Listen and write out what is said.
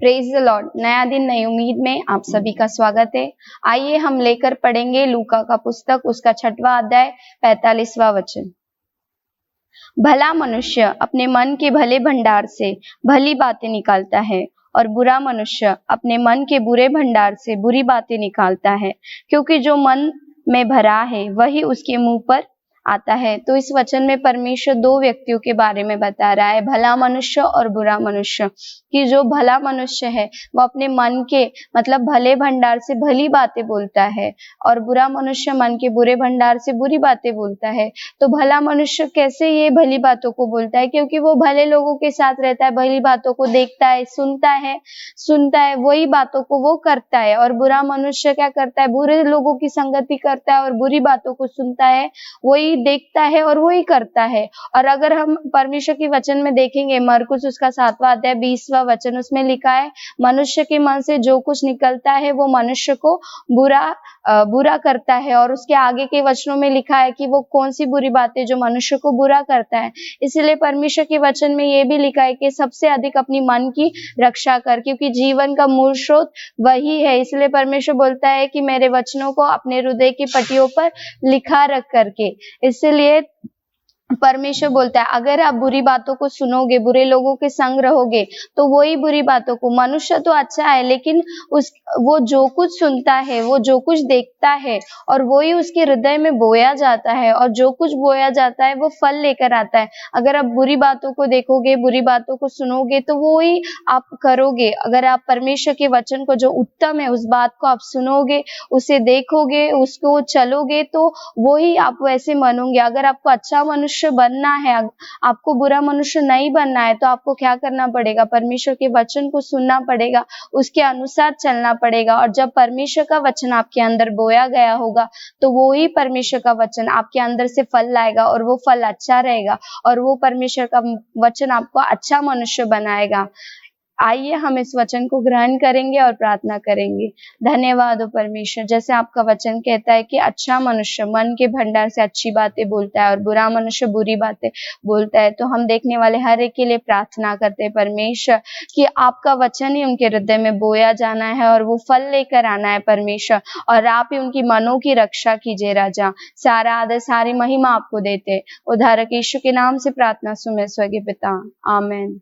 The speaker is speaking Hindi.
Praise the Lord. नया दिन नई उम्मीद में आप सभी का स्वागत है। आइए हम लेकर पढ़ेंगे लूका का पुस्तक, उसका 6वां अध्याय 45वां वचन। भला मनुष्य अपने मन के भले भंडार से भली बातें निकालता है और बुरा मनुष्य अपने मन के बुरे भंडार से बुरी बातें निकालता है, क्योंकि जो मन में भरा है वही उसके मुंह पर आता है। तो इस वचन में परमेश्वर दो व्यक्तियों के बारे में बता रहा है, भला मनुष्य और बुरा मनुष्य। कि जो भला मनुष्य है वो अपने मन के मतलब भले भंडार से भली बातें बोलता है और बुरा मनुष्य मन के बुरे भंडार से बुरी बातें बोलता है। तो भला मनुष्य कैसे ये भली बातों को बोलता है? क्योंकि वो भले लोगों के साथ रहता है, भली बातों को देखता है, सुनता है, वही बातों को वो करता है। और बुरा मनुष्य क्या करता है? बुरे लोगों की संगति करता है और बुरी बातों को सुनता है, वही देखता है और वही करता है। और अगर हम परमेश्वर के वचन में देखेंगे, मरकुस उसका 7वां अध्याय 20वां वचन, उसमें लिखा है, मनुष्य के मन से जो कुछ निकलता है वो मनुष्य को बुरा करता है। और उसके आगे के वचनों में लिखा है कि वो कौन सी बुरी बातें जो मनुष्य को बुरा करता है। इसलिए परमेश्वर के वचन में ये भी लिखा है कि सबसे अधिक अपनी मन की रक्षा कर, क्योंकि जीवन का मूल स्रोत वही है। इसलिए परमेश्वर बोलता है कि मेरे वचनों को अपने हृदय की पटियों पर लिखा रख करके। इसलिए परमेश्वर बोलता है, अगर आप बुरी बातों को सुनोगे, बुरे लोगों के संग रहोगे, तो वही बुरी बातों को, मनुष्य तो अच्छा है लेकिन वो जो कुछ सुनता है, वो जो कुछ देखता है और वही उसके हृदय में बोया जाता है, और जो कुछ बोया जाता है वो फल लेकर आता है। अगर आप बुरी बातों को देखोगे, बुरी बातों को सुनोगे, तो वो ही आप करोगे। अगर आप परमेश्वर के वचन को जो उत्तम है उस बात को आप सुनोगे, उसे देखोगे, उसको चलोगे, तो वो ही आप वैसे मनोगे। अगर आपको अच्छा मनुष्य बनना है, आपको बुरा मनुष्य नहीं बनना है, तो आपको क्या करना पड़ेगा? परमेश्वर के वचन को सुनना पड़ेगा, उसके अनुसार चलना पड़ेगा। और जब परमेश्वर का वचन आपके अंदर बोया गया होगा, तो वो ही परमेश्वर का वचन आपके अंदर से फल लाएगा, और वो फल अच्छा रहेगा, और वो परमेश्वर का वचन आपको अच्छा मनुष्य बनाएगा। आइए हम इस वचन को ग्रहण करेंगे और प्रार्थना करेंगे। धन्यवाद हो परमेश्वर, जैसे आपका वचन कहता है कि अच्छा मनुष्य मन के भंडार से अच्छी बातें बोलता है और बुरा मनुष्य बुरी बातें बोलता है। तो हम देखने वाले हर एक के लिए प्रार्थना करते हैं परमेश्वर कि आपका वचन ही उनके हृदय में बोया जाना है और वो फल लेकर आना है परमेश्वर, और आप ही उनकी मनों की रक्षा कीजिए राजा। सारा आदर सारी महिमा आपको देते, उद्धारक यीशु के नाम से प्रार्थना सुने स्वर्गीय पिता, आमीन।